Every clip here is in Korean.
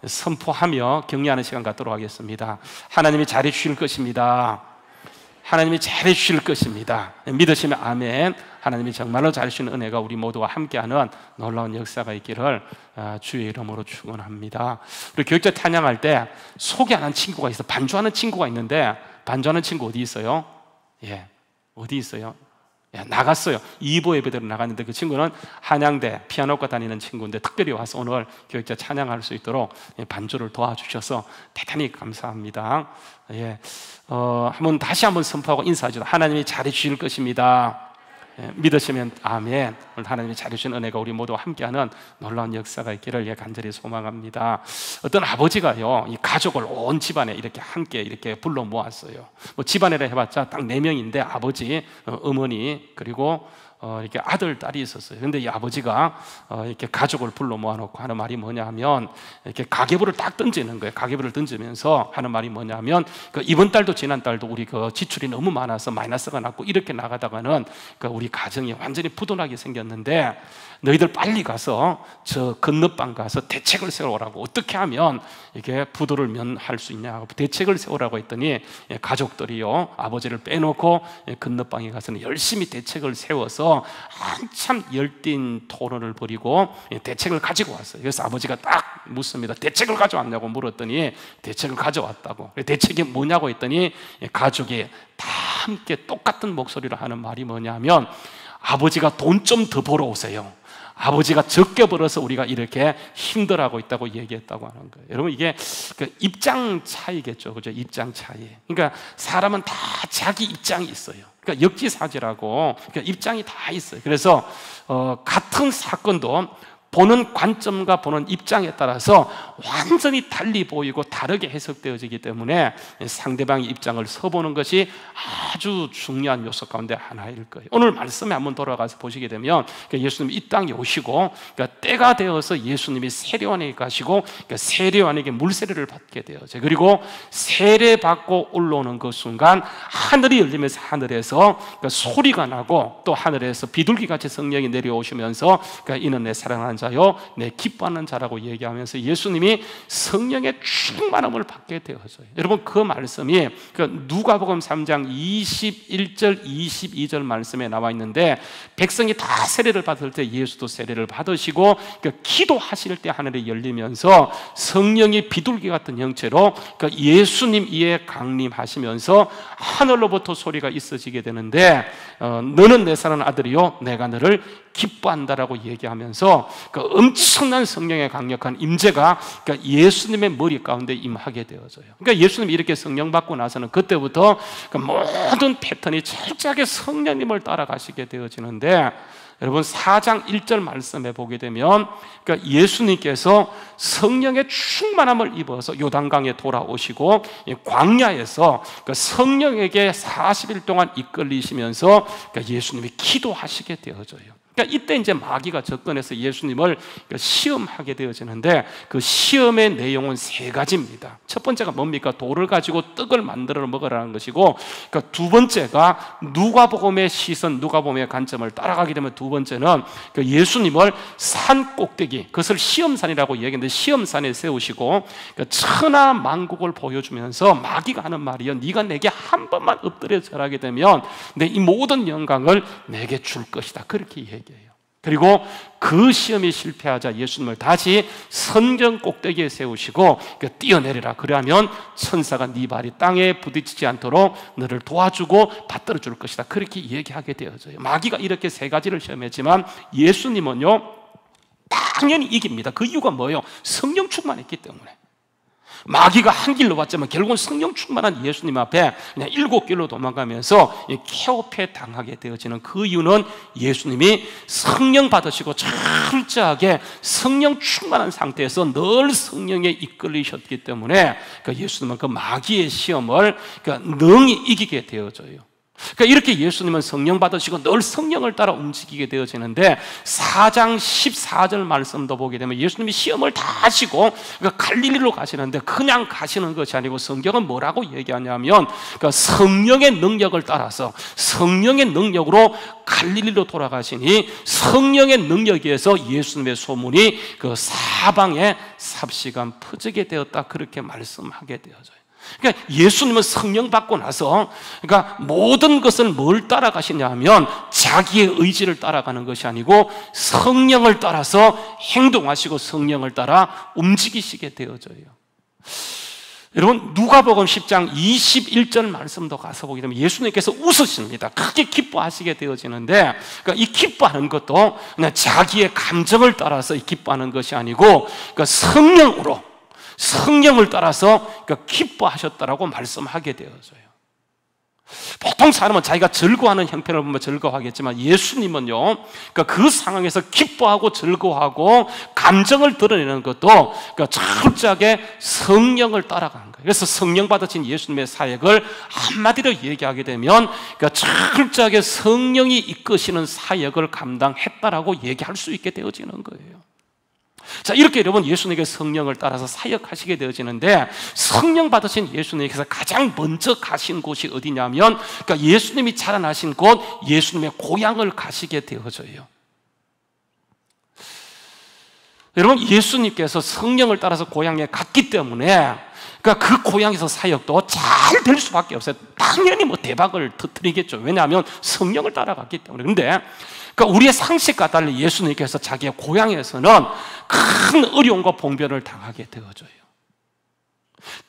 선포하며 격려하는 시간 갖도록 하겠습니다. 하나님이 잘해주실 것입니다. 하나님이 잘해주실 것입니다. 믿으시면 아멘. 하나님이 정말로 잘해주시는 은혜가 우리 모두와 함께하는 놀라운 역사가 있기를 주의 이름으로 축원합니다. 우리 교육자 찬양할 때 소개하는 친구가 있어. 반주하는 친구가 있는데, 반주하는 친구 어디 있어요? 예, 어디 있어요? 예, 나갔어요. 2부 예배대로 나갔는데 그 친구는 한양대 피아노과 다니는 친구인데 특별히 와서 오늘 교육자 찬양할 수 있도록 반주를 도와주셔서 대단히 감사합니다. 예, 한번 다시 한번 선포하고 인사하죠. 하나님이 잘해주실 것입니다. 예, 믿으시면 아멘. 오늘 하나님이 잘해주신 은혜가 우리 모두와 함께하는 놀라운 역사가 있기를 간절히 소망합니다. 어떤 아버지가요, 이 가족을 온 집안에 이렇게 함께 이렇게 불러 모았어요. 뭐 집안이라 해봤자 딱 4명인데 아버지, 어머니, 그리고 이렇게 아들, 딸이 있었어요. 근데 이 아버지가 이렇게 가족을 불러 모아놓고 하는 말이 뭐냐 하면, 이렇게 가계부를 딱 던지는 거예요. 가계부를 던지면서 하는 말이 뭐냐 하면, 이번 달도 지난 달도 우리 지출이 너무 많아서 마이너스가 났고 이렇게 나가다가는 우리 가정이 완전히 부도나게 생겼는데, 너희들 빨리 가서 저 건너방 가서 대책을 세우라고, 어떻게 하면 이게 부도를 면할 수 있냐, 대책을 세우라고 했더니 가족들이요, 아버지를 빼놓고 건너방에 가서는 열심히 대책을 세워서 한참 열띤 토론을 벌이고 대책을 가지고 왔어요. 그래서 아버지가 딱 묻습니다. 대책을 가져왔냐고 물었더니 대책을 가져왔다고. 대책이 뭐냐고 했더니 가족이 다 함께 똑같은 목소리로 하는 말이 뭐냐면, 아버지가 돈 좀 더 벌어 오세요. 아버지가 적게 벌어서 우리가 이렇게 힘들어하고 있다고 얘기했다고 하는 거예요. 여러분, 이게 입장 차이겠죠, 그죠? 입장 차이. 그러니까 사람은 다 자기 입장이 있어요. 그러니까 역지사지라고, 그러니까 입장이 다 있어요. 그래서 같은 사건도 보는 관점과 보는 입장에 따라서 완전히 달리 보이고 다르게 해석되어지기 때문에 상대방의 입장을 서보는 것이 아주 중요한 요소 가운데 하나일 거예요. 오늘 말씀에 한번 돌아가서 보시게 되면, 예수님이 이 땅에 오시고, 때가 되어서 예수님이 세례요한에게 가시고, 세례요한에게 물세례를 받게 되어져요. 그리고 세례받고 올라오는 그 순간 하늘이 열리면서 하늘에서 소리가 나고, 또 하늘에서 비둘기같이 성령이 내려오시면서 이는 내 사랑하는 자요, 내 기뻐하는 자라고 얘기하면서 예수님이 성령의 충만함을 받게 되어져요. 여러분, 그 말씀이 누가복음 3장 21절 22절 말씀에 나와 있는데, 백성이 다 세례를 받을 때 예수도 세례를 받으시고 기도하실 때 하늘이 열리면서 성령이 비둘기 같은 형체로 예수님 위에 강림하시면서 하늘로부터 소리가 있어지게 되는데, 너는 내 사랑하는 아들이요, 내가 너를 기뻐한다라고 얘기하면서 엄청난 성령의 강력한 임재가 예수님의 머리 가운데 임하게 되어져요. 그러니까 예수님이 이렇게 성령 받고 나서는 그때부터 모든 패턴이 철저하게 성령님을 따라가시게 되어지는데, 여러분 4장 1절 말씀에 보게 되면 예수님께서 성령의 충만함을 입어서 요단강에 돌아오시고 광야에서 성령에게 40일 동안 이끌리시면서 예수님이 기도하시게 되어져요. 그러니까 이때 이제 마귀가 접근해서 예수님을 시험하게 되어지는데, 그 시험의 내용은 3가지입니다. 첫 번째가 뭡니까? 돌을 가지고 떡을 만들어 먹으라는 것이고, 두 번째가 누가복음의 시선, 누가복음의 관점을 따라가게 되면 두 번째는 예수님을 산 꼭대기, 그것을 시험산이라고 얘기했는데 시험산에 세우시고 천하 만국을 보여주면서 마귀가 하는 말이요, 네가 내게 한 번만 엎드려 절하게 되면 내 이 모든 영광을 내게 줄 것이다, 그렇게 얘기해요. 그리고 그 시험이 실패하자 예수님을 다시 성전 꼭대기에 세우시고 뛰어내리라, 그러면 천사가 네 발이 땅에 부딪히지 않도록 너를 도와주고 받들어 줄 것이다, 그렇게 얘기하게 되어져요. 마귀가 이렇게 3가지를 시험했지만 예수님은요 당연히 이깁니다. 그 이유가 뭐예요? 성령 충만했기 때문에. 마귀가 한 길로 왔지만 결국은 성령 충만한 예수님 앞에 그냥 7길로 도망가면서 케오페 당하게 되어지는 그 이유는 예수님이 성령 받으시고 철저하게 성령 충만한 상태에서 늘 성령에 이끌리셨기 때문에 예수님은 그 마귀의 시험을 능히 이기게 되어져요. 그러니까 이렇게 예수님은 성령 받으시고 늘 성령을 따라 움직이게 되어지는데 4장 14절 말씀도 보게 되면 예수님이 시험을 다 하시고 그러니까 갈릴리로 가시는데 그냥 가시는 것이 아니고 성경은 뭐라고 얘기하냐면 그러니까 성령의 능력을 따라서 성령의 능력으로 갈릴리로 돌아가시니 성령의 능력에 의해서 예수님의 소문이 그 사방에 삽시간 퍼지게 되었다, 그렇게 말씀하게 되어져요. 그러니까 예수님은 성령 받고 나서 그러니까 모든 것을 뭘 따라가시냐 하면 자기의 의지를 따라가는 것이 아니고 성령을 따라서 행동하시고 성령을 따라 움직이시게 되어져요. 여러분, 누가복음 10장 21절 말씀도 가서 보게 되면 예수님께서 웃으십니다. 크게 기뻐하시게 되어지는데, 그러니까 이 기뻐하는 것도 그냥 자기의 감정을 따라서 기뻐하는 것이 아니고 그러니까 성령을 따라서 그러니까 기뻐하셨다라고 말씀하게 되어져요. 보통 사람은 자기가 즐거워하는 형편을 보면 즐거워하겠지만 예수님은요, 그러니까 그 상황에서 기뻐하고 즐거워하고 감정을 드러내는 것도 그러니까 철저하게 성령을 따라가는 거예요. 그래서 성령 받으신 예수님의 사역을 한마디로 얘기하게 되면 그러니까 철저하게 성령이 이끄시는 사역을 감당했다라고 얘기할 수 있게 되어지는 거예요. 자, 이렇게 여러분 예수님께 성령을 따라서 사역하시게 되어지는데, 성령 받으신 예수님께서 가장 먼저 가신 곳이 어디냐면 그러니까 예수님이 자라나신 곳, 예수님의 고향을 가시게 되어져요. 여러분, 예수님께서 성령을 따라서 고향에 갔기 때문에 그러니까 그 고향에서 사역도 잘 될 수밖에 없어요. 당연히 뭐 대박을 터뜨리겠죠. 왜냐하면 성령을 따라갔기 때문에. 그런데 그러니까 우리의 상식과 달리 예수님께서 자기의 고향에서는 큰 어려움과 봉변을 당하게 되어져요.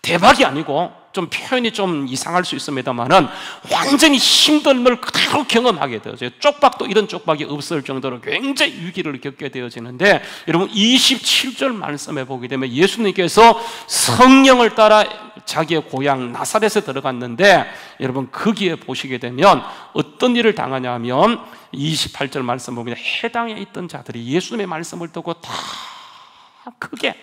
대박이 아니고 좀 표현이 좀 이상할 수 있습니다만은 완전히 힘듦을 그대로 경험하게 되어져요. 쪽박도 이런 쪽박이 없을 정도로 굉장히 위기를 겪게 되어지는데, 여러분 27절 말씀에 보게 되면 예수님께서 성령을 따라 자기의 고향 나사렛에 들어갔는데, 여러분 거기에 보시게 되면 어떤 일을 당하냐면 28절 말씀 보면 해당에 있던 자들이 예수님의 말씀을 듣고 다 크게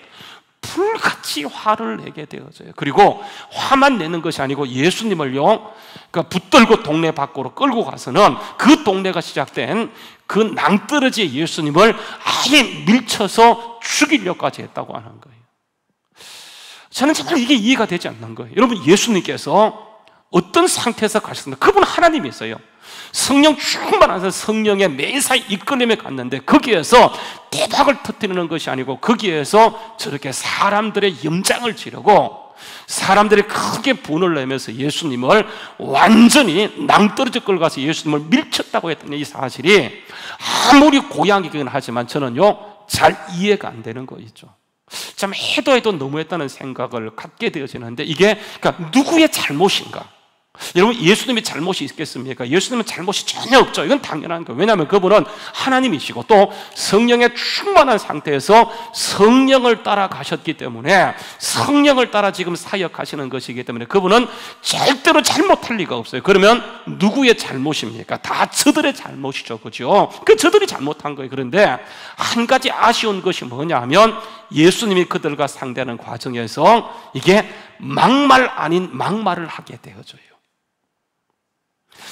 불같이 화를 내게 되어져요. 그리고 화만 내는 것이 아니고 예수님을요, 그러니까 붙들고 동네 밖으로 끌고 가서는 그 동네가 시작된 그 낭떠러지의 예수님을 아예 밀쳐서 죽이려까지 했다고 하는 거예요. 저는 정말 이게 이해가 되지 않는 거예요. 여러분, 예수님께서 어떤 상태에서 가셨습니까? 그분 하나님이세요. 성령 충만하셔서 성령의 매사에 이끌림에 갔는데 거기에서 대박을 터뜨리는 것이 아니고 거기에서 저렇게 사람들의 염장을 지르고 사람들이 크게 분을 내면서 예수님을 완전히 낭떠러지 끌고 가서 예수님을 밀쳤다고 했던 이 사실이 아무리 고향이긴 하지만 저는요 잘 이해가 안 되는 거 있죠. 참 해도 너무했다는 생각을 갖게 되어지는데, 이게 그러니까 누구의 잘못인가? 여러분, 예수님의 잘못이 있겠습니까? 예수님은 잘못이 전혀 없죠. 이건 당연한 거예요. 왜냐하면 그분은 하나님이시고 또 성령에 충만한 상태에서 성령을 따라 가셨기 때문에, 성령을 따라 지금 사역하시는 것이기 때문에 그분은 절대로 잘못할 리가 없어요. 그러면 누구의 잘못입니까? 다 저들의 잘못이죠. 그죠? 그 저들이 잘못한 거예요. 그런데 한 가지 아쉬운 것이 뭐냐 하면 예수님이 그들과 상대하는 과정에서 이게 막말 아닌 막말을 하게 되어져요.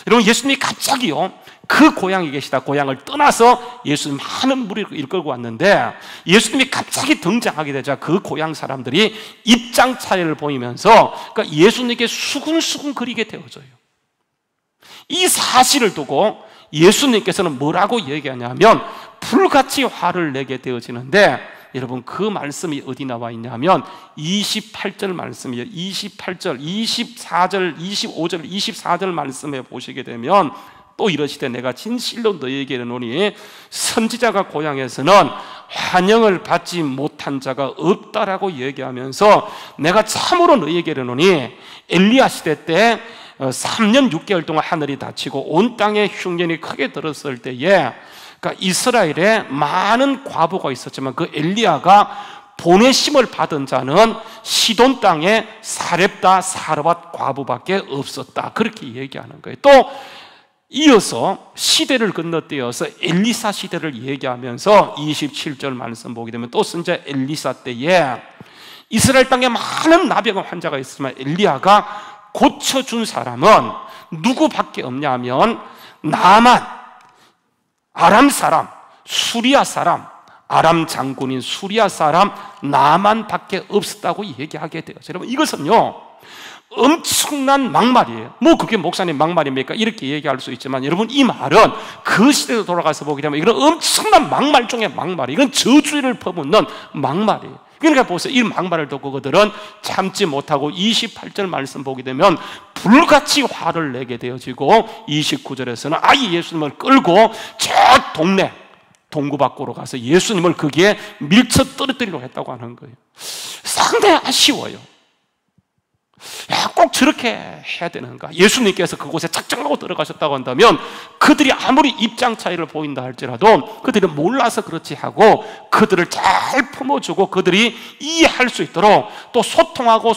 여러분, 예수님이 갑자기요 그 고향에 계시다 고향을 떠나서 예수님 많은 무리를 이끌고 왔는데, 예수님이 갑자기 등장하게 되자 그 고향 사람들이 입장 차이를 보이면서 그러니까 예수님께 수근수근 거리게 되어져요. 이 사실을 두고 예수님께서는 뭐라고 얘기하냐면 불같이 화를 내게 되어지는데, 여러분 그 말씀이 어디 나와 있냐면 28절 말씀이에요. 28절, 24절, 25절, 24절 말씀에 보시게 되면 또 이러시되 내가 진실로 너희에게 이르노니 선지자가 고향에서는 환영을 받지 못한 자가 없다라고 얘기하면서 내가 참으로 너희에게 이르노니 엘리야 시대 때 3년 6개월 동안 하늘이 닫히고 온 땅에 흉년이 크게 들었을 때에 그러니까 이스라엘에 많은 과부가 있었지만 그 엘리야가 보내심을 받은 자는 시돈 땅에 사렙다 사르밧 과부밖에 없었다, 그렇게 얘기하는 거예요. 또 이어서 시대를 건너뛰어서 엘리사 시대를 얘기하면서 27절 말씀 보게 되면 또 선지자 엘리사 때에 이스라엘 땅에 많은 나병 환자가 있었지만 엘리야가 고쳐준 사람은 누구밖에 없냐면 나만, 아람 사람, 수리아 사람, 아람 장군인 수리아 사람 나만밖에 없었다고 얘기하게 돼요. 여러분, 이것은요 엄청난 막말이에요. 뭐 그게 목사님 막말입니까? 이렇게 얘기할 수 있지만 여러분, 이 말은 그 시대로 돌아가서 보게 되면 이건 엄청난 막말 중에 막말이에요. 이건 저주를 퍼붓는 막말이에요. 그러니까 보세요, 이 막말을 듣고 그들은 참지 못하고 28절 말씀 보게 되면 불같이 화를 내게 되어지고 29절에서는 아예 예수님을 끌고 저 동네 동구 밖으로 가서 예수님을 거기에 밀쳐 떨어뜨리려고 했다고 하는 거예요. 상당히 아쉬워요. 야, 꼭 저렇게 해야 되는가? 예수님께서 그곳에 작정하고 들어가셨다고 한다면 그들이 아무리 입장 차이를 보인다 할지라도 그들이 몰라서 그렇지 하고 그들을 잘 품어주고 그들이 이해할 수 있도록 또 소통하고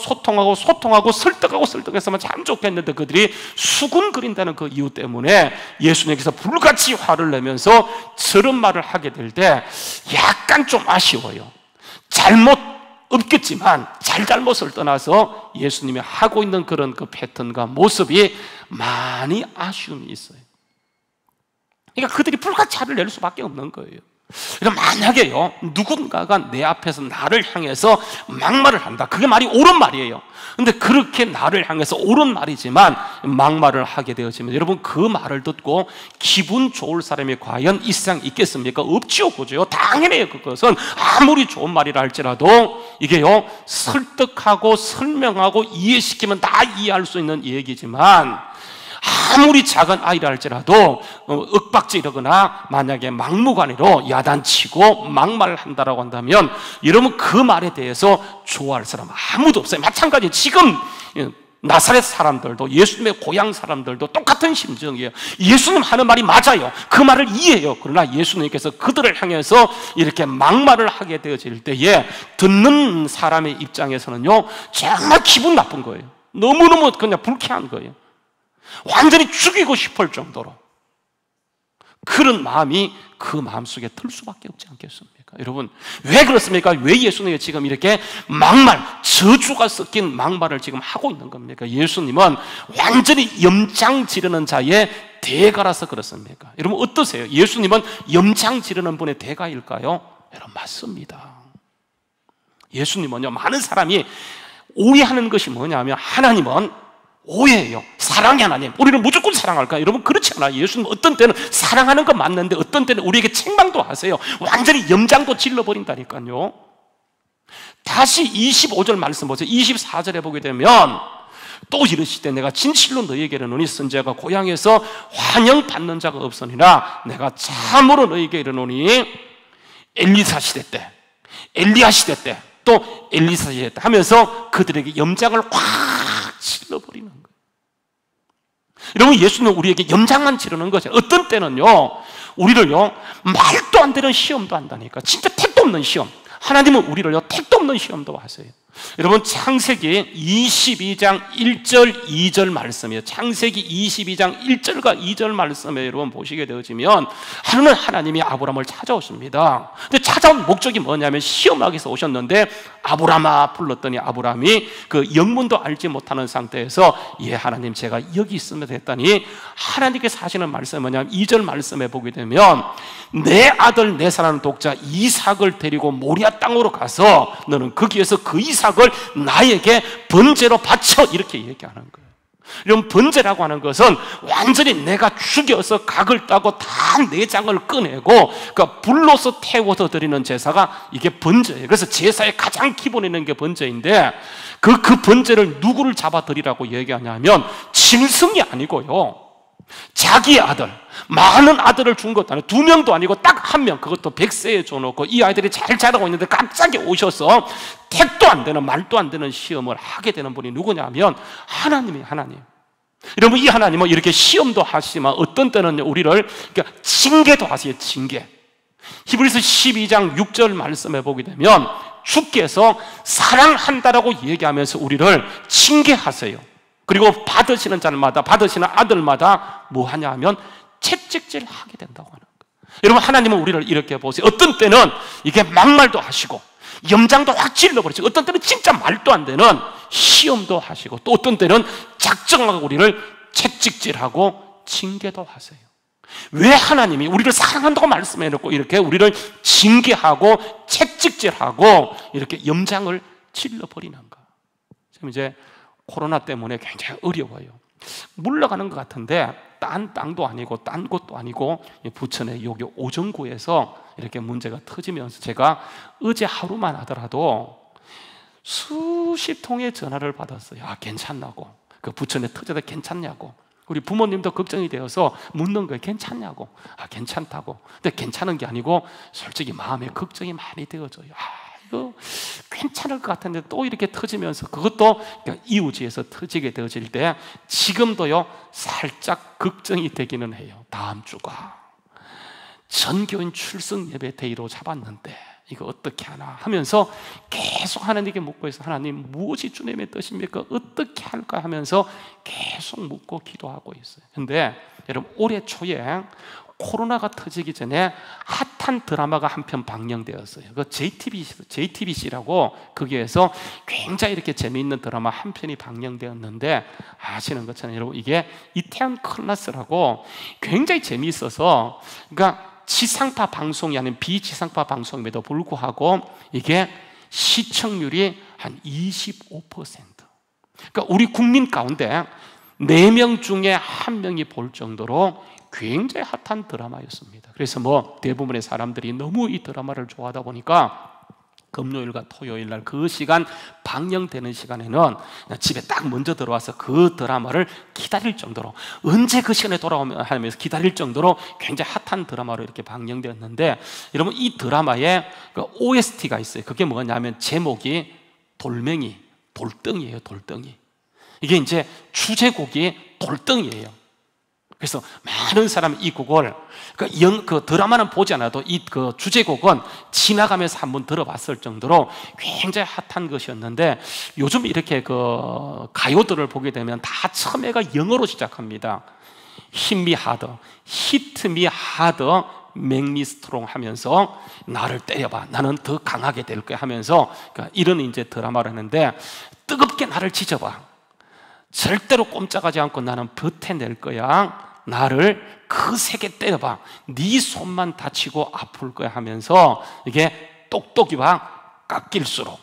설득했으면 참 좋겠는데 그들이 수군거린다는 그 이유 때문에 예수님께서 불같이 화를 내면서 저런 말을 하게 될 때 약간 좀 아쉬워요. 없겠지만 잘못을 떠나서 예수님이 하고 있는 그런 그 패턴과 모습이 많이 아쉬움이 있어요. 그러니까 그들이 불같이 화를 낼 수밖에 없는 거예요. 그러니까 만약에요 누군가가 내 앞에서 나를 향해서 막말을 한다, 그게 말이 옳은 말이에요. 근데 그렇게 나를 향해서 옳은 말이지만 막말을 하게 되어지면 여러분, 그 말을 듣고 기분 좋을 사람이 과연 이 세상에 있겠습니까? 없지요, 그죠? 당연해요. 그것은 아무리 좋은 말이라 할지라도 이게요 설득하고 설명하고 이해시키면 다 이해할 수 있는 얘기지만 아무리 작은 아이라 할지라도 윽박지르거나 만약에 막무가내로 야단치고 막말을 한다라고 한다면 여러분, 그 말에 대해서 좋아할 사람 아무도 없어요. 마찬가지 지금 나사렛 사람들도 예수님의 고향 사람들도 똑같은 심정이에요. 예수님 하는 말이 맞아요. 그 말을 이해해요. 그러나 예수님께서 그들을 향해서 이렇게 막말을 하게 되어질 때에 듣는 사람의 입장에서는요 정말 기분 나쁜 거예요. 너무너무 그냥 불쾌한 거예요. 완전히 죽이고 싶을 정도로 그런 마음이 그 마음속에 들 수밖에 없지 않겠습니까? 여러분, 왜 그렇습니까? 왜 예수님이 지금 이렇게 막말, 저주가 섞인 막말을 지금 하고 있는 겁니까? 예수님은 완전히 염장 지르는 자의 대가라서 그렇습니까? 여러분, 어떠세요? 예수님은 염장 지르는 분의 대가일까요? 여러분, 맞습니다. 예수님은요, 많은 사람이 오해하는 것이 뭐냐면 하나님은 오해예요. 사랑의 하나님, 우리를 무조건 사랑할까? 여러분, 그렇지 않아요. 예수님 어떤 때는 사랑하는 건 맞는데 어떤 때는 우리에게 책망도 하세요. 완전히 염장도 질러버린다니까요. 다시 25절 말씀 보세요. 24절에 보게 되면 또 이르시되 내가 진실로 너희에게 이르노니 선지자가 고향에서 환영받는 자가 없으니라. 내가 참으로 너희에게 이르노니 엘리사 시대 때, 엘리야 시대 때, 또 엘리사 시대 때 하면서 그들에게 염장을 확 질러버리는 거예요. 여러분, 예수는 우리에게 염장만 지르는 거죠. 어떤 때는요 우리를요 말도 안 되는 시험도 한다니까. 진짜 택도 없는 시험. 하나님은 우리를요 택도 없는 시험도 하세요. 여러분, 창세기 22장 1절 2절 말씀이에요. 창세기 22장 1절과 2절 말씀에 여러분 보시게 되어지면 하나님이 아브라함을 찾아오십니다. 근데 찾아온 목적이 뭐냐면 시험하기 위해서 오셨는데 아브라함아 불렀더니 아브라함이 그 영문도 알지 못하는 상태에서 예 하나님 제가 여기 있습니다 했더니 하나님께서 하시는 말씀이 뭐냐면 2절 말씀에 보게 되면 내 아들 내 사랑하는 독자 이삭을 데리고 모리아 땅으로 가서 너는 거기에서 그 이삭을 나에게 번제로 바쳐, 이렇게 얘기하는 거예요. 이런 번제라고 하는 것은 완전히 내가 죽여서 각을 따고 다 내장을 꺼내고 그러니까 불로서 태워서 드리는 제사가 이게 번제예요. 그래서 제사의 가장 기본에 있는 게 번제인데 그 번제를 누구를 잡아 드리라고 얘기하냐면 짐승이 아니고요 자기의 아들, 많은 아들을 준 것도 아니고 2명도 아니고 딱 1명, 그것도 100세에 줘놓고 이 아이들이 잘 자라고 있는데 갑자기 오셔서 택도 안 되는 말도 안 되는 시험을 하게 되는 분이 누구냐면 하나님이에요. 하나님. 여러분, 이 하나님은 이렇게 시험도 하시지만 어떤 때는 우리를 그러니까 징계도 하세요. 징계. 히브리서 12장 6절 말씀에 보게 되면 주께서 사랑한다라고 얘기하면서 우리를 징계하세요. 그리고 받으시는 자마다, 받으시는 아들마다 뭐 하냐 하면 채찍질 하게 된다고 하는 거예요. 여러분, 하나님은 우리를 이렇게 보세요. 어떤 때는 이게 막말도 하시고 염장도 확 질러버리시고 어떤 때는 진짜 말도 안 되는 시험도 하시고 또 어떤 때는 작정하고 우리를 채찍질하고 징계도 하세요. 왜 하나님이 우리를 사랑한다고 말씀해놓고 이렇게 우리를 징계하고 채찍질하고 이렇게 염장을 찔러버리는가? 지금 이제 코로나 때문에 굉장히 어려워요. 물러가는 것 같은데 딴 땅도 아니고 딴 곳도 아니고 부천의 여기 오정구에서 이렇게 문제가 터지면서 제가 어제 하루만 하더라도 수십 통의 전화를 받았어요. 아, 괜찮냐고. 그 부천에 터져도 괜찮냐고. 우리 부모님도 걱정이 되어서 묻는 거예요. 괜찮냐고. 아, 괜찮다고. 근데 괜찮은 게 아니고 솔직히 마음에 걱정이 많이 되어져요. 아, 이거 괜찮을 것 같은데 또 이렇게 터지면서 그것도 이웃지에서 터지게 되어질 때 지금도요 살짝 걱정이 되기는 해요. 다음 주가 전교인 출석 예배 데이로 잡았는데 이거 어떻게 하나 하면서 계속 하나님께 묻고 있어요. 하나님, 무엇이 주님의 뜻입니까? 어떻게 할까 하면서 계속 묻고 기도하고 있어요. 근데 여러분, 올해 초에 코로나가 터지기 전에 핫한 드라마가 한 편 방영되었어요. 그 JTBC라고 거기에서 굉장히 이렇게 재미있는 드라마 한 편이 방영되었는데, 아시는 것처럼 여러분, 이게 이태원 클라스라고 굉장히 재미있어서, 그러니까 지상파 방송이 아닌 비지상파 방송임에도 불구하고 이게 시청률이 한 25%. 그러니까 우리 국민 가운데 4명 중에 1명이 볼 정도로 굉장히 핫한 드라마였습니다. 그래서 뭐 대부분의 사람들이 너무 이 드라마를 좋아하다 보니까 금요일과 토요일 날 그 시간 방영되는 시간에는 집에 딱 먼저 들어와서 그 드라마를 기다릴 정도로, 언제 그 시간에 돌아오면 하면서 기다릴 정도로 굉장히 핫한 드라마로 이렇게 방영되었는데, 여러분, 이 드라마에 그 OST가 있어요. 그게 뭐냐면 제목이 돌멩이, 돌덩이에요. 돌덩이. 이게 이제 주제곡이 돌덩이에요. 그래서 많은 사람이 이 곡을 그 드라마는 보지 않아도 이 그 주제곡은 지나가면서 한번 들어봤을 정도로 굉장히 핫한 것이었는데, 요즘 이렇게 그 가요들을 보게 되면 다 처음에가 영어로 시작합니다. Hit me harder, hit me harder, make me strong 하면서 나를 때려봐, 나는 더 강하게 될 거야 하면서 이런 이제 드라마를 하는데, 뜨겁게 나를 지져봐, 절대로 꼼짝하지 않고 나는 버텨낼 거야, 나를 거세게 때려봐, 네 손만 다치고 아플 거야 하면서 이게 똑똑이와 깎일수록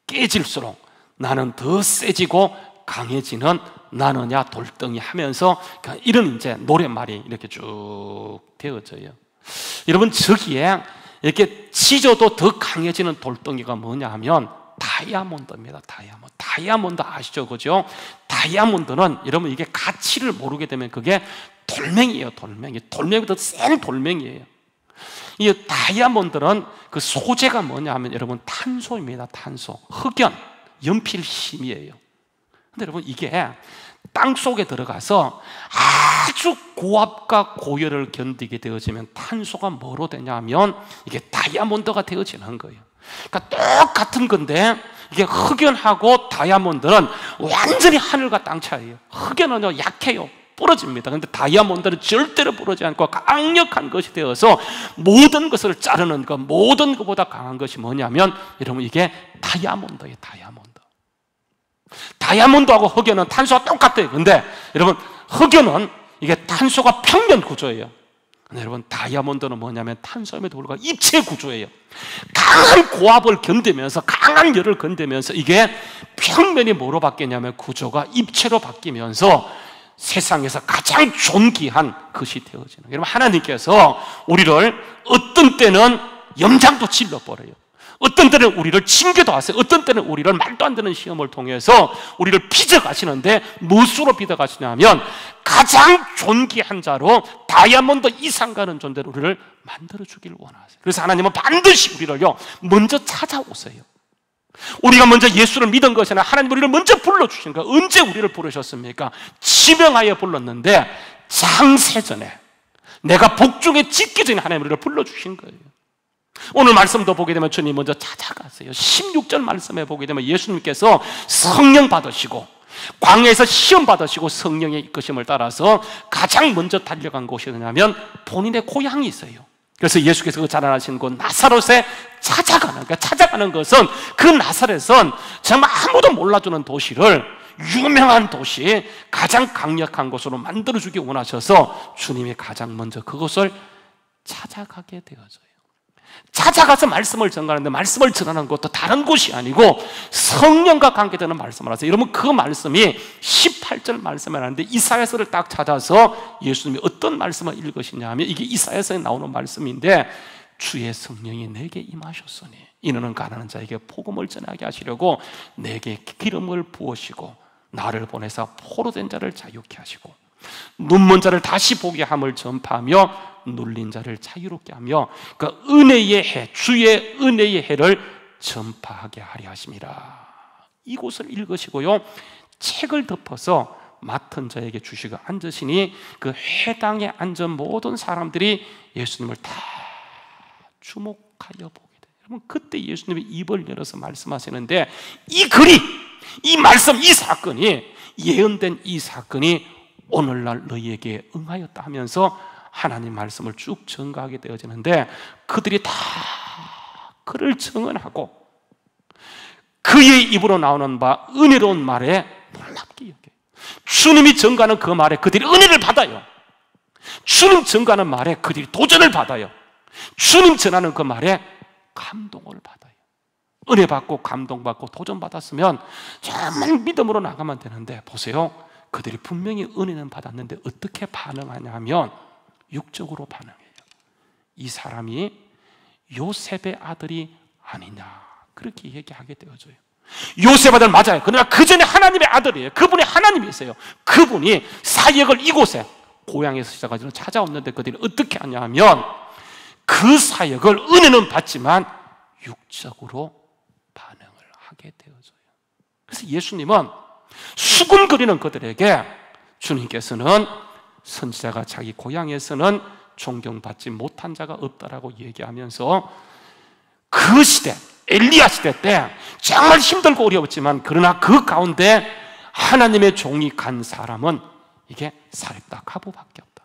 깨질수록 나는 더 세지고 강해지는 나느냐 돌덩이 하면서 이런 이제 노랫말이 이렇게 쭉 되어져요. 여러분, 저기에 이렇게 찢어도 더 강해지는 돌덩이가 뭐냐 하면 다이아몬드입니다. 다이아몬드 아시죠? 그죠? 다이아몬드는 여러분, 이게 가치를 모르게 되면 그게 돌멩이에요. 돌멩이보다 센 돌멩이에요. 이 다이아몬드는 그 소재가 뭐냐 하면 여러분, 탄소입니다. 탄소, 흑연, 연필 힘이에요. 근데 여러분, 이게 땅 속에 들어가서 아주 고압과 고열을 견디게 되어지면 탄소가 뭐로 되냐면 이게 다이아몬드가 되어지는 거예요. 그러니까 똑같은 건데, 이게 흑연하고 다이아몬드는 완전히 하늘과 땅 차이예요. 흑연은요 약해요, 부러집니다. 그런데 다이아몬드는 절대로 부러지지 않고 강력한 것이 되어서 모든 것을 자르는 것, 모든 것보다 강한 것이 뭐냐면 여러분, 이게 다이아몬드예요. 다이아몬드하고 흑연은 탄소가 똑같아요. 근데 여러분, 흑연은 이게 탄소가 평면 구조예요. 여러분, 다이아몬드는 뭐냐면 탄소임에도 불구하고 입체 구조예요. 강한 고압을 견디면서, 강한 열을 견디면서 이게 평면이 뭐로 바뀌냐면 구조가 입체로 바뀌면서 세상에서 가장 존귀한 것이 되어지는. 여러분, 하나님께서 우리를 어떤 때는 염장도 질러버려요. 어떤 때는 우리를 징계도 하세요. 어떤 때는 우리를 말도 안 되는 시험을 통해서 우리를 빚어가시는데, 무엇으로 빚어가시냐면 가장 존귀한 자로 다이아몬드 이상 가는 존재로 우리를 만들어주기를 원하세요. 그래서 하나님은 반드시 우리를요 먼저 찾아오세요. 우리가 먼저 예수를 믿은 것이 아니라 하나님 우리를 먼저 불러주신 거예요. 언제 우리를 부르셨습니까? 지명하여 불렀는데 창세전에, 내가 복중에 짓기 전에 하나님 우리를 불러주신 거예요. 오늘 말씀도 보게 되면 주님 먼저 찾아가세요. 16절 말씀에 보게 되면 예수님께서 성령 받으시고 광야에서 시험 받으시고 성령의 이끄심을 따라서 가장 먼저 달려간 곳이 어디냐면 본인의 고향이 있어요. 그래서 예수께서 그 자라나신 곳 나사롯에 찾아가는, 그러니까 찾아가는 것은 그 나사렛은 정말 아무도 몰라주는 도시를 유명한 도시, 가장 강력한 곳으로 만들어주기 원하셔서 주님이 가장 먼저 그곳을 찾아가게 되어져요. 찾아가서 말씀을 전가하는데 말씀을 전하는 것도 다른 곳이 아니고 성령과 관계되는 말씀을 하세요. 여러분, 그 말씀이 18절 말씀을 하는데 이사야서를 딱 찾아서 예수님이 어떤 말씀을 읽으시냐 하면 이게 이사야서에 나오는 말씀인데, 주의 성령이 내게 임하셨으니 이는 가난한 자에게 복음을 전하게 하시려고 내게 기름을 부으시고 나를 보내사 포로된 자를 자유케 하시고 눈먼 자를 다시 보게 함을 전파하며 눌린 자를 자유롭게 하며 그 은혜의 해, 주의 은혜의 해를 전파하게 하려 하심이라. 이곳을 읽으시고요, 책을 덮어서 맡은 자에게 주시고 앉으시니 그 회당에 앉은 모든 사람들이 예수님을 다 주목하여 보게 돼요. 여러분, 그때 예수님이 입을 열어서 말씀하시는데 이 글이, 이 말씀, 이 사건이, 예언된 이 사건이 오늘날 너희에게 응하였다 하면서 하나님 말씀을 쭉 전가하게 되어지는데, 그들이 다 그를 증언하고 그의 입으로 나오는 바 은혜로운 말에 놀랍게 여겨요. 주님이 전가하는 그 말에 그들이 은혜를 받아요. 주님 전가하는 말에 그들이 도전을 받아요. 주님 전하는 그 말에 감동을 받아요. 은혜 받고 감동받고 도전 받았으면 정말 믿음으로 나가면 되는데, 보세요, 그들이 분명히 은혜는 받았는데 어떻게 반응하냐 하면 육적으로 반응해요. 이 사람이 요셉의 아들이 아니냐, 그렇게 얘기하게 되어져요. 요셉 아들 맞아요. 그러나 그 전에 하나님의 아들이에요. 그분이 하나님이세요. 그분이 사역을 이곳에 고향에서 시작하지는 찾아왔는데 그들이 어떻게 하냐 하면 그 사역을 은혜는 받지만 육적으로 반응을 하게 되어져요. 그래서 예수님은 수군거리는 그들에게 주님께서는 선지자가 자기 고향에서는 존경받지 못한 자가 없다라고 얘기하면서 그 시대, 엘리야 시대 때 정말 힘들고 어려웠지만 그러나 그 가운데 하나님의 종이 간 사람은 이게 사렙다 가부밖에 없다.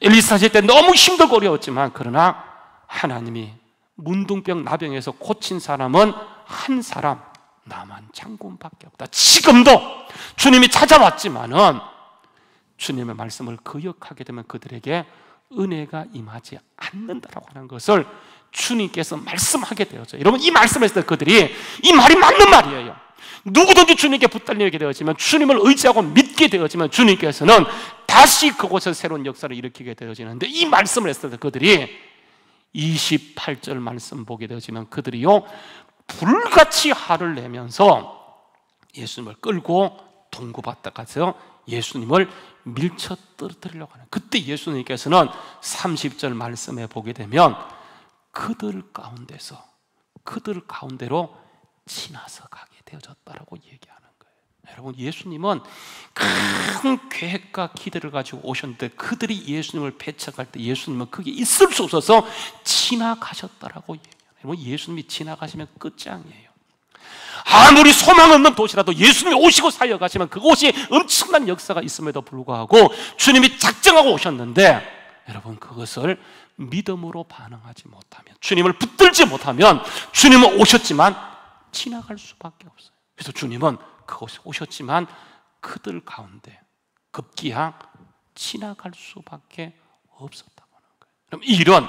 엘리사 시대 때 너무 힘들고 어려웠지만 그러나 하나님이 문둥병 나병에서 고친 사람은 한 사람, 나만 장군밖에 없다. 지금도 주님이 찾아왔지만은 주님의 말씀을 거역하게 되면 그들에게 은혜가 임하지 않는다라고 하는 것을 주님께서 말씀하게 되어져요. 여러분, 이 말씀에서 그들이 이 말이 맞는 말이에요. 누구든지 주님께 붙들리게 되어지면, 주님을 의지하고 믿게 되어지면 주님께서는 다시 그곳에서 새로운 역사를 일으키게 되어지는데, 이 말씀을 했을 때 그들이 28절 말씀 보게 되어지면 그들이요 불같이 화를 내면서 예수님을 끌고 동구받다 가서 예수님을 밀쳐 떨어뜨리려고 하는, 그때 예수님께서는 30절 말씀에 보게 되면 그들 가운데로 지나서 가게 되어졌다라고 얘기하는 거예요. 여러분, 예수님은 큰 계획과 기대를 가지고 오셨는데 그들이 예수님을 배척할 때 예수님은 거기에 있을 수 없어서 지나가셨다라고 얘기해요. 여러분, 예수님이 지나가시면 끝장이에요. 아무리 소망 없는 도시라도 예수님이 오시고 사역하시면 그곳이 엄청난 역사가 있음에도 불구하고 주님이 작정하고 오셨는데, 여러분, 그것을 믿음으로 반응하지 못하면, 주님을 붙들지 못하면 주님은 오셨지만 지나갈 수밖에 없어요. 그래서 주님은 그곳에 오셨지만 그들 가운데 급기야 지나갈 수밖에 없었다고 하는 거예요. 그럼 이 일은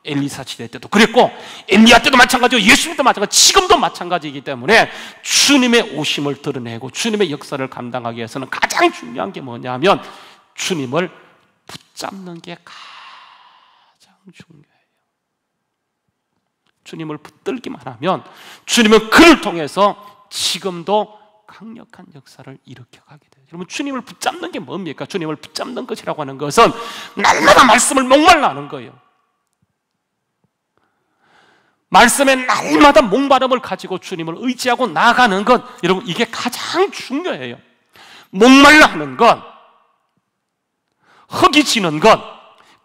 엘리사 시대 때도 그랬고 엘리야 때도 마찬가지고 예수님도 마찬가지고 지금도 마찬가지이기 때문에 주님의 오심을 드러내고 주님의 역사를 감당하기 위해서는 가장 중요한 게 뭐냐면 주님을 붙잡는 게 가장 중요해요. 주님을 붙들기만 하면 주님은 그를 통해서 지금도 강력한 역사를 일으켜가게 돼요. 여러분, 주님을 붙잡는 게 뭡니까? 주님을 붙잡는 것이라고 하는 것은 날마다 말씀을 목말라 하는 거예요. 말씀에 날마다 목마름을 가지고 주님을 의지하고 나아가는 것, 여러분, 이게 가장 중요해요. 목말라 하는 것, 흙이 지는 것,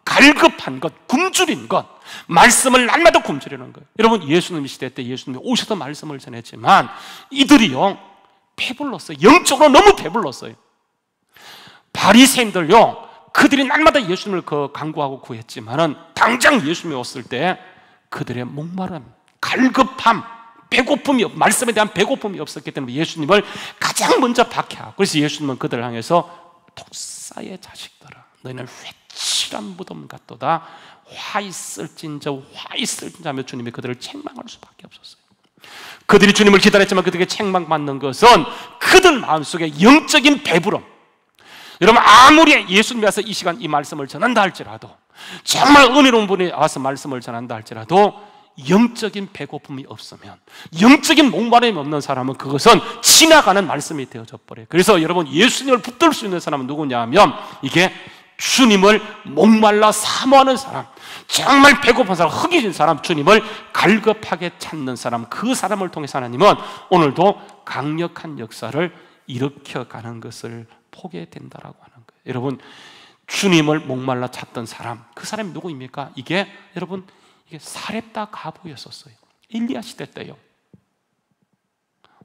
갈급한 것, 굶주린 것, 말씀을 날마다 굶주리는 거예요. 여러분, 예수님 시대 때 예수님이 오셔서 말씀을 전했지만 이들이요 배불렀어요. 영적으로 너무 배불렀어요. 바리새인들요, 그들이 날마다 예수님을 간구하고 구했지만은 당장 예수님이 왔을 때 그들의 목마름, 갈급함, 말씀에 대한 배고픔이 없었기 때문에 예수님을 가장 먼저 박해하고, 그래서 예수님은 그들을 향해서 독사의 자식들아, 너희는 회칠한 무덤 같도다, 화 있을진저 하며 주님이 그들을 책망할 수밖에 없었어요. 그들이 주님을 기다렸지만 그들에게 책망받는 것은 그들 마음속에 영적인 배부름. 여러분, 아무리 예수님이 와서 이 시간 이 말씀을 전한다 할지라도, 정말 은혜로운 분이 와서 말씀을 전한다 할지라도 영적인 배고픔이 없으면, 영적인 목마름이 없는 사람은 그것은 지나가는 말씀이 되어져 버려요. 그래서 여러분, 예수님을 붙들 수 있는 사람은 누구냐 하면 이게 주님을 목말라 사모하는 사람, 정말 배고픈 사람, 허기진 사람, 주님을 갈급하게 찾는 사람, 그 사람을 통해서 하나님은 오늘도 강력한 역사를 일으켜가는 것을 보게 된다라고 하는 거예요. 여러분, 주님을 목말라 찾던 사람, 그 사람이 누구입니까? 이게 여러분, 이게 사렙다 가부였었어요. 엘리야 시대 때요.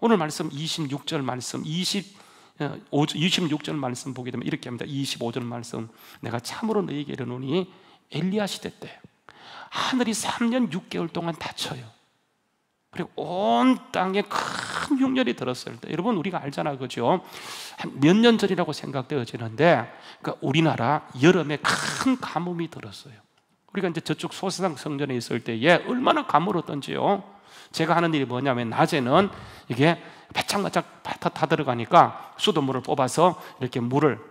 오늘 말씀 26절 말씀, 26절 말씀 보게 되면 이렇게 합니다. 25절 말씀, 내가 참으로 너희에게 이르노니 엘리야 시대 때 하늘이 3년 6개월 동안 닫혀요. 그리고 온 땅에 큰 흉년이 들었을 때, 여러분 우리가 알잖아요, 그죠? 한 몇 년 전이라고 생각되어지는데, 그러니까 우리나라 여름에 큰 가뭄이 들었어요. 우리가 이제 저쪽 소세상 성전에 있을 때에 얼마나 가물었던지요. 제가 하는 일이 뭐냐면, 낮에는 이게 바짝바짝 다 들어가니까 수돗물을 뽑아서 이렇게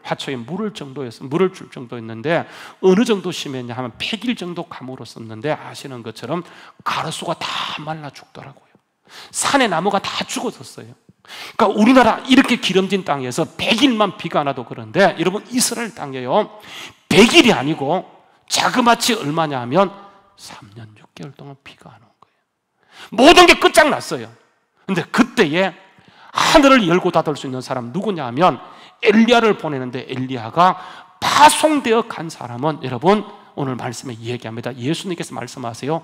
화초에 물을 줄 정도였는데, 어느 정도 심했냐 하면 100일 정도 가물었었는데, 아시는 것처럼 가로수가 다 말라 죽더라고요. 산의 나무가 다 죽어졌어요. 그러니까 우리나라 이렇게 기름진 땅에서 100일만 비가 안 와도 그런데, 여러분 이스라엘 땅에요 100일이 아니고 자그마치 얼마냐 하면 3년 6개월 동안 비가 안 온 거예요. 모든 게 끝장났어요. 근데 그때에 하늘을 열고 닫을 수 있는 사람 누구냐 하면 엘리야를 보내는데, 엘리야가 파송되어 간 사람은 여러분 오늘 말씀에 얘기합니다. 예수님께서 말씀하세요.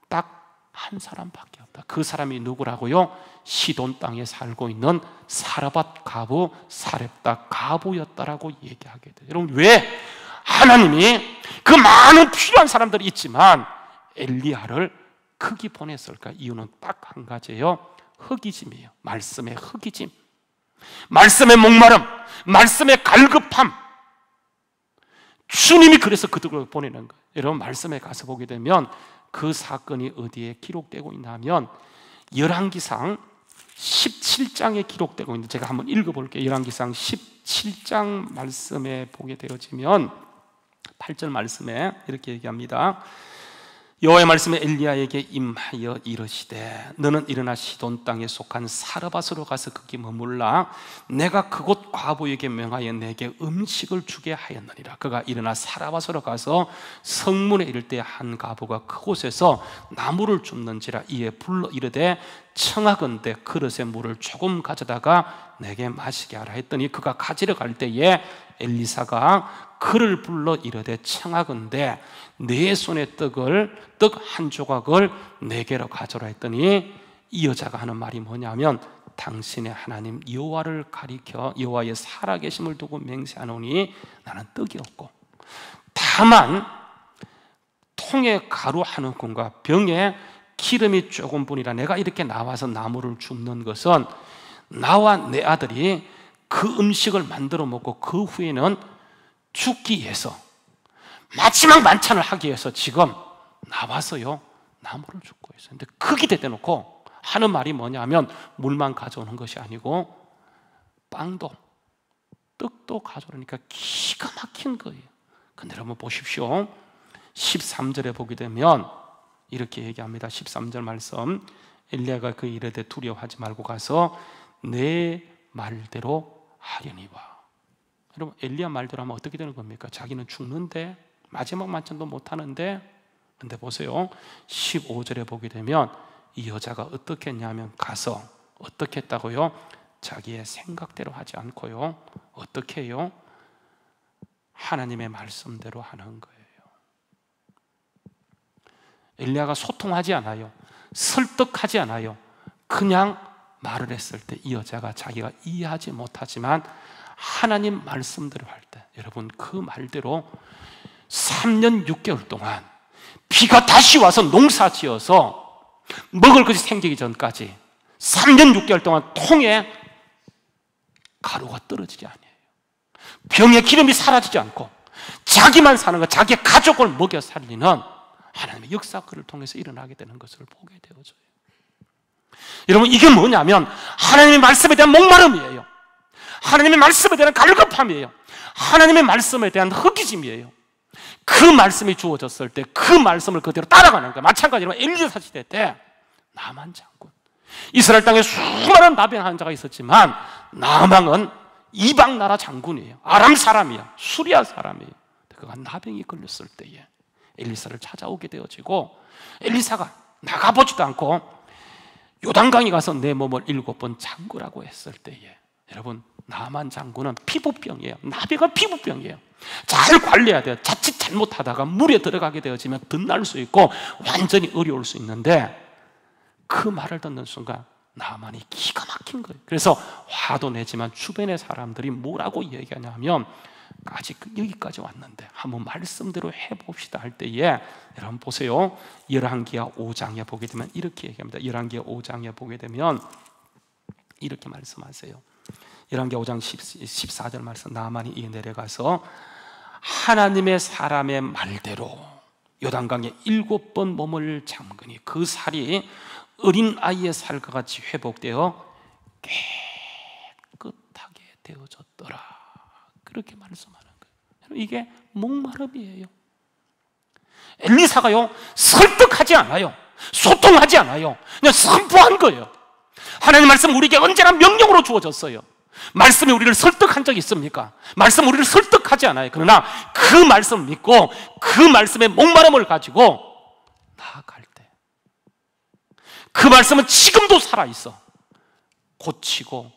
딱 한 사람밖에 없다. 그 사람이 누구라고요? 시돈 땅에 살고 있는 사르밧 가부, 사렙다 가부였다라고 얘기하게 돼요. 여러분, 왜 하나님이 그 많은 필요한 사람들이 있지만 엘리야를 거기 보냈을까? 이유는 딱 한 가지예요. 허기짐이에요. 말씀의 허기짐, 말씀의 목마름, 말씀의 갈급함. 주님이 그래서 그들을 보내는 거예요. 여러분, 말씀에 가서 보게 되면 그 사건이 어디에 기록되고 있냐면 열왕기상 17장에 기록되고 있는데, 제가 한번 읽어볼게요. 열왕기상 17장 말씀에 보게 되어지면 8절 말씀에 이렇게 얘기합니다. 여호와의 말씀에 엘리야에게 임하여 이르시되, 너는 일어나 시돈 땅에 속한 사르밧으로 가서 거기 머물라. 내가 그곳 과부에게 명하여 내게 음식을 주게 하였느니라. 그가 일어나 사르밧으로 가서 성문에 이를 때 한 과부가 그곳에서 나무를 줍는지라. 이에 불러 이르되, 청하건대 그릇에 물을 조금 가져다가 내게 마시게 하라 했더니, 그가 가지러 갈 때에 엘리사가 그를 불러 이르되, 청하건대 내 손에 떡 한 조각을 내게로 가져라 했더니, 이 여자가 하는 말이 뭐냐면, 당신의 하나님 여호와를 가리켜 여호와의 살아계심을 두고 맹세하노니 나는 떡이 없고 다만 통에 가루 한 움큼과 병에 기름이 조금 뿐이라. 내가 이렇게 나와서 나무를 줍는 것은 나와 내 아들이 그 음식을 만들어 먹고 그 후에는 죽기 위해서, 마지막 만찬을 하기 위해서 지금 나와서요 나무를 줍고 있어요. 근데 크게 대대놓고 하는 말이 뭐냐면, 물만 가져오는 것이 아니고 빵도 떡도 가져오니까 기가 막힌 거예요. 근데 여러분 보십시오. 13절에 보게 되면 이렇게 얘기합니다. 13절 말씀, 엘리야가 그 이르되 두려워하지 말고 가서 내 말대로 하려니와. 여러분, 엘리야 말대로 하면 어떻게 되는 겁니까? 자기는 죽는데, 마지막 만찬도 못하는데. 근데 보세요, 15절에 보게 되면 이 여자가 어떻게 했냐면, 가서 어떻게 했다고요? 자기의 생각대로 하지 않고요, 어떻게 해요? 하나님의 말씀대로 하는 거예요. 엘리야가 소통하지 않아요. 설득하지 않아요. 그냥 말을 했을 때 이 여자가 자기가 이해하지 못하지만 하나님 말씀대로 할 때, 여러분 그 말대로 3년 6개월 동안 비가 다시 와서 농사 지어서 먹을 것이 생기기 전까지 3년 6개월 동안 통에 가루가 떨어지지 않아요. 병의 기름이 사라지지 않고 자기만 사는 것, 자기의 가족을 먹여 살리는 하나님의 역사가 그를 통해서 일어나게 되는 것을 보게 되어져요. 여러분, 이게 뭐냐면 하나님의 말씀에 대한 목마름이에요. 하나님의 말씀에 대한 갈급함이에요. 하나님의 말씀에 대한 허기짐이에요. 그 말씀이 주어졌을 때 그 말씀을 그대로 따라가는 거예요. 마찬가지로 엘리사 시대 때 나만 장군, 이스라엘 땅에 수많은 나병한 자가 있었지만 나망은 이방 나라 장군이에요. 아람 사람이야. 수리아 사람이에요. 그가 나병이 걸렸을 때에 엘리사를 찾아오게 되어지고, 엘리사가 나가보지도 않고 요단강에 가서 내 몸을 7번 잠그라고 했을 때에, 여러분, 나만 장군은 피부병이에요. 나병은 피부병이에요. 잘 관리해야 돼요. 자칫 잘못하다가 물에 들어가게 되어지면 덧날 수 있고 완전히 어려울 수 있는데, 그 말을 듣는 순간 나만이 기가 막힌 거예요. 그래서 화도 내지만 주변의 사람들이 뭐라고 얘기하냐면, 아직 여기까지 왔는데 한번 말씀대로 해봅시다 할 때에, 여러분 보세요. 열왕기하 5장에 보게 되면 이렇게 얘기합니다. 열왕기하 5장에 보게 되면 이렇게 말씀하세요. 열왕기하 5장 14절 말씀, 나만이 이에 내려가서 하나님의 사람의 말대로 요단강에 7번 몸을 잠그니 그 살이 어린 아이의 살과 같이 회복되어 깨끗하게 되어졌더라. 그렇게 말씀하는 거예요. 이게 목마름이에요. 엘리사가요, 설득하지 않아요. 소통하지 않아요. 그냥 선포한 거예요. 하나님 말씀 우리에게 언제나 명령으로 주어졌어요. 말씀이 우리를 설득한 적이 있습니까? 말씀 우리를 설득하지 않아요. 그러나 그 말씀을 믿고 그 말씀의 목마름을 가지고 나아갈 때, 그 말씀은 지금도 살아있어. 고치고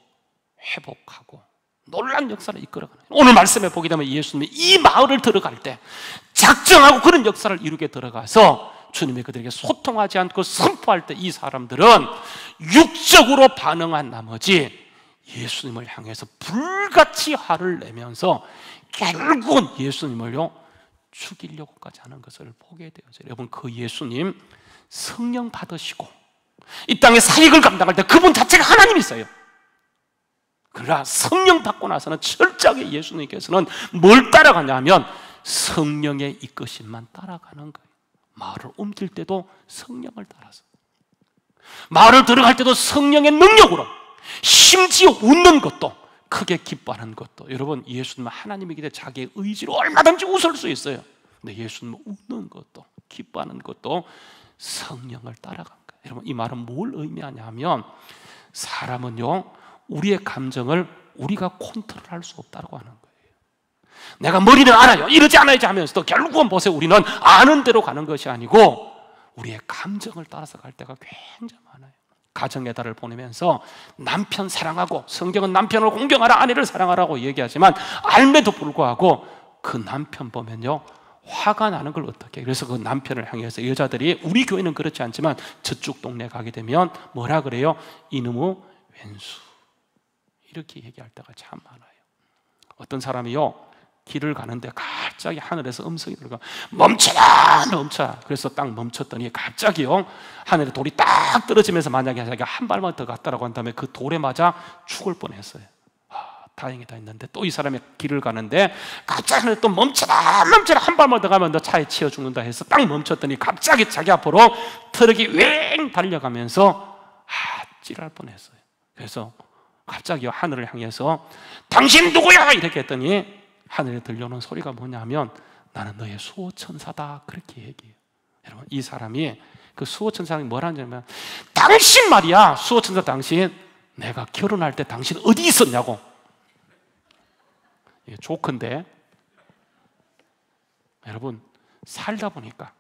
회복하고 놀라운 역사를 이끌어가는, 오늘 말씀에 보게 되면 예수님이 이 마을을 들어갈 때 작정하고 그런 역사를 이루게 들어가서 주님이 그들에게 소통하지 않고 선포할 때 이 사람들은 육적으로 반응한 나머지 예수님을 향해서 불같이 화를 내면서 결국은 예수님을요 죽이려고까지 하는 것을 보게 되어져요. 여러분, 그 예수님 성령 받으시고 이 땅의 사역을 감당할 때 그분 자체가 하나님이세요. 그러나 성령 받고 나서는 철저하게 예수님께서는 뭘 따라가냐면 성령의 이끄심만 따라가는 거예요. 마을을 옮길 때도 성령을 따라서, 마을을 들어갈 때도 성령의 능력으로, 심지어 웃는 것도, 크게 기뻐하는 것도. 여러분, 예수님은 하나님이기 때문에 자기의 의지로 얼마든지 웃을 수 있어요. 근데 예수님은 웃는 것도 기뻐하는 것도 성령을 따라간 거예요. 여러분, 이 말은 뭘 의미하냐면 사람은요 우리의 감정을 우리가 컨트롤할 수 없다고 하는 거예요. 내가 머리는 알아요, 이러지 않아야지 하면서도 결국은 보세요, 우리는 아는 대로 가는 것이 아니고 우리의 감정을 따라서 갈 때가 굉장히 많아요. 가정의 달을 보내면서 남편 사랑하고, 성경은 남편을 공경하라, 아내를 사랑하라고 얘기하지만 알매도 불구하고 그 남편 보면요 화가 나는 걸 어떻게 해요? 그래서 그 남편을 향해서 여자들이, 우리 교회는 그렇지 않지만 저쪽 동네 가게 되면 뭐라 그래요? 이놈의 왼수, 이렇게 얘기할 때가 참 많아요. 어떤 사람이요 길을 가는데 갑자기 하늘에서 음성이 들어가, 멈춰라, 멈춰라. 그래서 딱 멈췄더니 갑자기요 하늘에 돌이 딱 떨어지면서 만약에 자기가 한 발만 더 갔다라고 한다면 그 돌에 맞아 죽을 뻔했어요. 다행이다 했는데, 또 이 사람이 길을 가는데 갑자기 하늘에 또 멈춰라, 멈춰라, 한 발만 더 가면 너 차에 치여 죽는다 해서 딱 멈췄더니 갑자기 자기 앞으로 트럭이 웽 달려가면서 찌랄 뻔했어요. 그래서 갑자기 하늘을 향해서 당신 누구야? 이렇게 했더니 하늘에 들려오는 소리가 뭐냐면 나는 너의 수호천사다, 그렇게 얘기해요. 여러분, 이 사람이 그 수호천사가 뭐라냐면, 당신 말이야, 수호천사 당신, 내가 결혼할 때 당신 어디 있었냐고. 이게 조크인데 여러분, 살다 보니까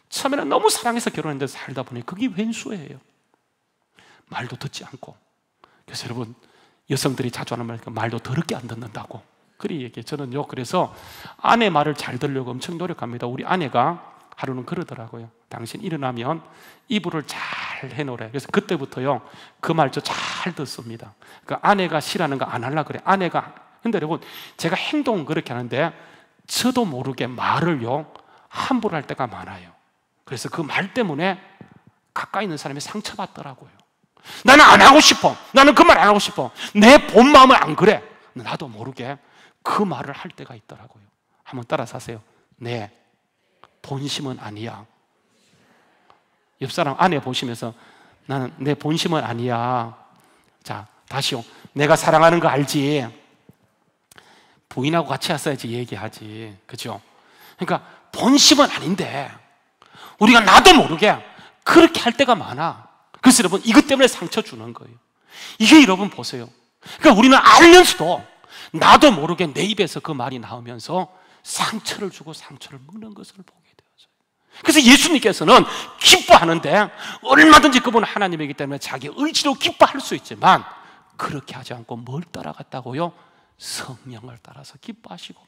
처음에는 너무 사랑해서 결혼했는데 살다 보니 그게 왼수예요. 말도 듣지 않고. 그래서 여러분, 여성들이 자주 하는 말이니까 말도 더럽게 안 듣는다고 그리 얘기해요. 저는요 그래서 아내 말을 잘 들으려고 엄청 노력합니다. 우리 아내가 하루는 그러더라고요. 당신 일어나면 이불을 잘 해놓으래. 그래서 그때부터요 그 말 저 잘 듣습니다. 그 아내가 싫어하는 거 안 하려고 그래. 아내가, 근데 여러분 제가 행동은 그렇게 하는데 저도 모르게 말을요 함부로 할 때가 많아요. 그래서 그 말 때문에 가까이 있는 사람이 상처받더라고요. 나는 안 하고 싶어. 나는 그 말 안 하고 싶어. 내 본 마음은 안 그래. 나도 모르게 그 말을 할 때가 있더라고요. 한번 따라서 하세요. 내 본심은 아니야. 옆 사람 아내 보시면서 나는 내 본심은 아니야. 자, 다시요. 내가 사랑하는 거 알지? 부인하고 같이 왔어야지 얘기하지. 그죠? 그러니까 본심은 아닌데 우리가 나도 모르게 그렇게 할 때가 많아. 그래서 여러분 이것 때문에 상처 주는 거예요. 이게 여러분 보세요. 그러니까 우리는 알면서도 나도 모르게 내 입에서 그 말이 나오면서 상처를 주고 상처를 먹는 것을 보게 되어져요. 그래서 예수님께서는 기뻐하는데 얼마든지 그분은 하나님이기 때문에 자기 의지로 기뻐할 수 있지만 그렇게 하지 않고 뭘 따라갔다고요? 성령을 따라서 기뻐하시고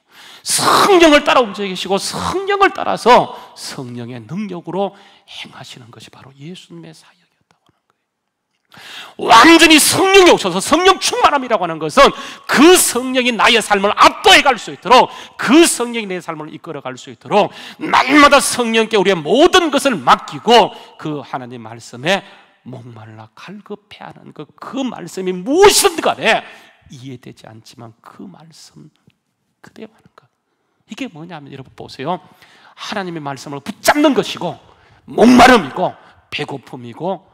성령을 따라 움직이시고 성령을 따라서 성령의 능력으로 행하시는 것이 바로 예수님의 사역이었다고 하는 거예요. 완전히 성령이 오셔서 성령 충만함이라고 하는 것은 그 성령이 나의 삶을 압도해 갈 수 있도록 그 성령이 내 삶을 이끌어 갈 수 있도록 날마다 성령께 우리의 모든 것을 맡기고 그 하나님 말씀에 목말라 갈급해하는 그 말씀이 무엇이든 간에 이해되지 않지만 그 말씀 그대로 하는 것. 이게 뭐냐면 여러분 보세요. 하나님의 말씀을 붙잡는 것이고 목마름이고 배고픔이고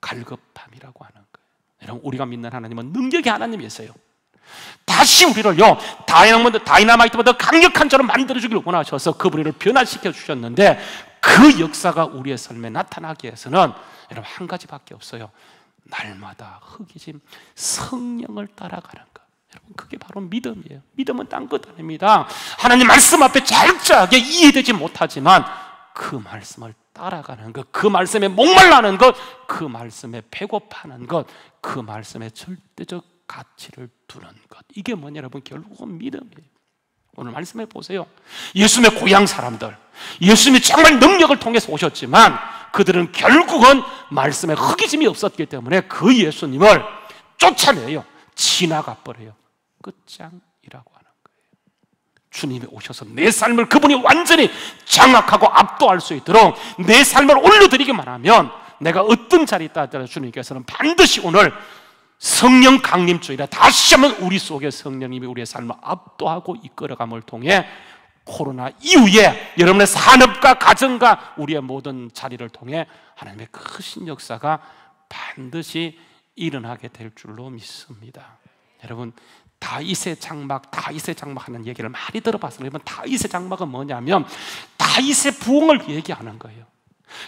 갈급함이라고 하는 거예요. 여러분 우리가 믿는 하나님은 능력의 하나님이세요. 다시 우리를요 다이나마이트보다 강력한 자로 만들어주기를 원하셔서 그분을 변화시켜 주셨는데 그 역사가 우리의 삶에 나타나기 위해서는 여러분 한 가지밖에 없어요. 날마다 흑이짐 성령을 따라가는 것. 여러분 그게 바로 믿음이에요. 믿음은 딴 것 아닙니다. 하나님 말씀 앞에 철저하게 이해되지 못하지만 그 말씀을 따라가는 것, 그 말씀에 목말라는 것, 그 말씀에 배고파하는 것, 그 말씀에 절대적 가치를 두는 것. 이게 뭐냐 여러분 결국은 믿음이에요. 오늘 말씀해 보세요. 예수님의 고향 사람들, 예수님이 정말 능력을 통해서 오셨지만 그들은 결국은 말씀에 흑이짐이 없었기 때문에 그 예수님을 쫓아내요. 지나가 버려요. 끝장이라고 하는 거예요. 주님이 오셔서 내 삶을 그분이 완전히 장악하고 압도할 수 있도록 내 삶을 올려드리기만 하면 내가 어떤 자리에 있다 하더라도 주님께서는 반드시 오늘 성령 강림주의라 다시 한번 우리 속에 성령님이 우리의 삶을 압도하고 이끌어감을 통해 코로나 이후에 여러분의 산업과 가정과 우리의 모든 자리를 통해 하나님의 크신 역사가 반드시 일어나게 될 줄로 믿습니다. 여러분 다윗의 장막 하는 얘기를 많이 들어봤어요. 여러분 다윗의 장막은 뭐냐면 다윗의 부흥을 얘기하는 거예요.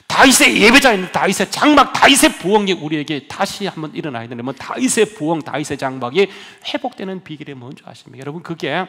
다윗의 예배자인 다윗의 장막, 다윗의 부흥이 우리에게 다시 한번 일어나야 되려면 다윗의 부흥, 다윗의 장막이 회복되는 비결이 뭔지 아십니까? 여러분 그게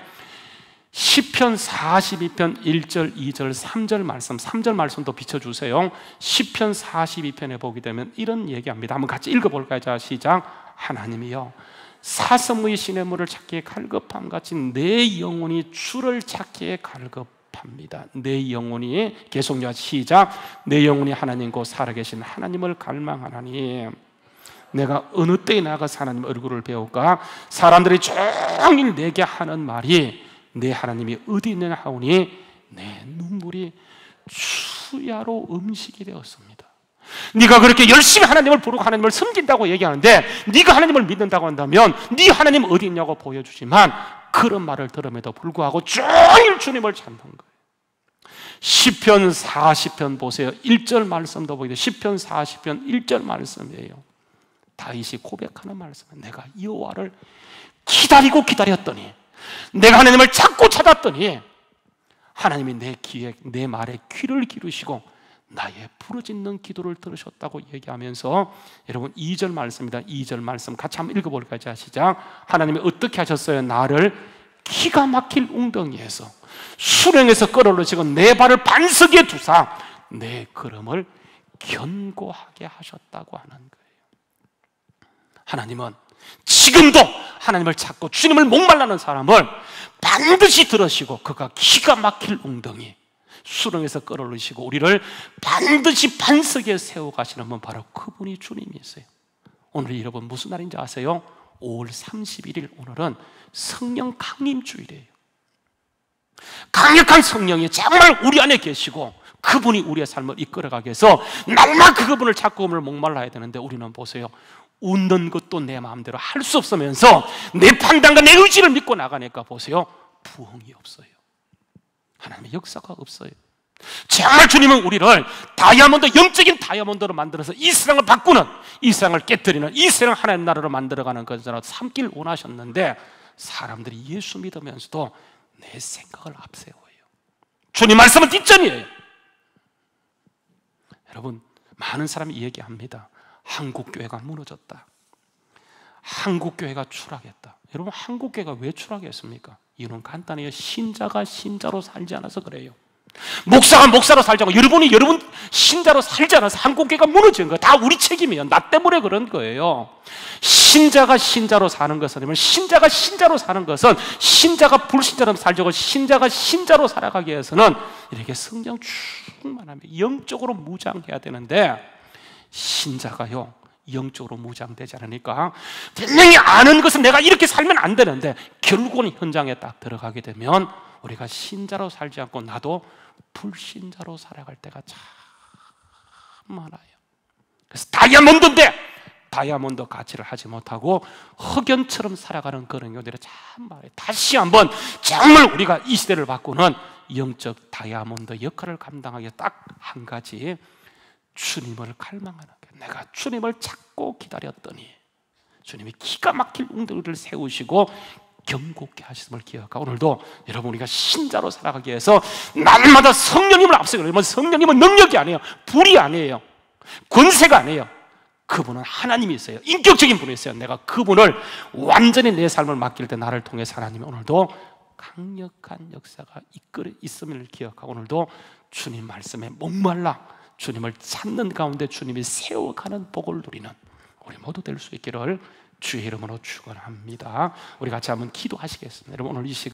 시편 42편 1절, 2절, 3절 말씀, 3절 말씀도 비춰주세요. 시편 42편에 보게 되면 이런 얘기합니다. 한번 같이 읽어볼까요? 자, 시작. 하나님이여 사슴의 시냇물을 찾기에 갈급함같이 내 영혼이 주를 찾기에 갈급합니다. 내 영혼이 계속요. 시작. 내 영혼이 하나님 곧 살아계신 하나님을 갈망하나니 내가 어느 때에 나가서 하나님 얼굴을 배울까? 사람들이 종일 내게 하는 말이 내 하나님이 어디 있느냐 하오니 내 눈물이 수야로 음식이 되었습니다. 네가 그렇게 열심히 하나님을 부르고 하나님을 섬긴다고 얘기하는데 네가 하나님을 믿는다고 한다면 네 하나님 어디 있냐고 보여주지만 그런 말을 들음에도 불구하고 종일 주님을 찾는 거예요. 시편 40편 보세요. 1절 말씀도 보이죠. 시편 40편 1절 말씀이에요. 다윗이 고백하는 말씀은 내가 여호와를 기다리고 기다렸더니 내가 하나님을 찾고 찾았더니 하나님이 내 귀에 내 말에 귀를 기르시고 나의 부르짖는 기도를 들으셨다고 얘기하면서 여러분 2절 말씀입니다. 2절 말씀 같이 한번 읽어볼까요? 자, 시작. 하나님이 어떻게 하셨어요? 나를 기가 막힐 웅덩이에서 수렁에서 끌어올리시고 내 발을 반석에 두사 내 걸음을 견고하게 하셨다고 하는 거예요. 하나님은 지금도 하나님을 찾고 주님을 목말라는 사람을 반드시 들으시고 그가 기가 막힐 웅덩이 수렁에서 끌어올리시고 우리를 반드시 반석에 세워가시는 분 바로 그분이 주님이세요. 오늘 여러분 무슨 날인지 아세요? 5월 31일 오늘은 성령 강림주일이에요. 강력한 성령이 정말 우리 안에 계시고 그분이 우리의 삶을 이끌어가기 위해서 날마다 그분을 찾고 오늘 목말라야 되는데, 우리는 보세요, 웃는 것도 내 마음대로 할 수 없으면서 내 판단과 내 의지를 믿고 나가니까 보세요, 부흥이 없어요. 하나님의 역사가 없어요. 정말 주님은 우리를 다이아몬드, 영적인 다이아몬드로 만들어서 이 세상을 바꾸는, 이 세상을 깨뜨리는, 이 세상 하나님 나라로 만들어가는 것으로 삼길 원하셨는데, 사람들이 예수 믿으면서도 내 생각을 앞세워요. 주님 말씀은 뒷전이에요. 여러분, 많은 사람이 얘기합니다. 한국교회가 무너졌다, 한국교회가 추락했다. 여러분, 한국교회가 왜 추락했습니까? 이유는 간단해요. 신자가 신자로 살지 않아서 그래요. 목사가 목사로 살지 않고, 여러분이 여러분 신자로 살지 않아서 한국교회가 무너진 거예요. 다 우리 책임이에요. 나 때문에 그런 거예요. 신자가 신자로 사는 것은, 아니면 신자가 신자로 사는 것은 신자가 불신자로 살자고, 신자가 신자로 살아가기 위해서는 이렇게 성령 충만하며 영적으로 무장해야 되는데, 신자가요 영적으로 무장되지 않으니까 분명히 아는 것은 내가 이렇게 살면 안 되는데, 결국은 현장에 딱 들어가게 되면 우리가 신자로 살지 않고 나도 불신자로 살아갈 때가 참 많아요. 그래서 다이아몬드인데 다이아몬드 가치를 하지 못하고 흑연처럼 살아가는 그런 경우들이 참 많아요. 다시 한번 정말 우리가 이 시대를 바꾸는 영적 다이아몬드 역할을 감당하기 위해 딱 한 가지, 주님을 갈망하는 거예요. 내가 주님을 찾고 기다렸더니 주님이 기가 막힐 웅덩이를 세우시고 경고케 하심을 기억하고, 오늘도 여러분, 우리가 신자로 살아가기 위해서 날마다 성령님을 앞세우고, 여러분, 성령님은 능력이 아니에요, 불이 아니에요, 권세가 아니에요. 그분은 하나님이세요. 인격적인 분이세요. 내가 그분을 완전히 내 삶을 맡길 때 나를 통해서 하나님이 오늘도 강력한 역사가 이끌어 있음을 기억하고, 오늘도 주님 말씀에 목말라 주님을 찾는 가운데 주님이 세워가는 복을 누리는 우리 모두 될 수 있기를 주의 이름으로 축원합니다. 우리 같이 한번 기도하시겠습니다. 여러분, 오늘 이 시간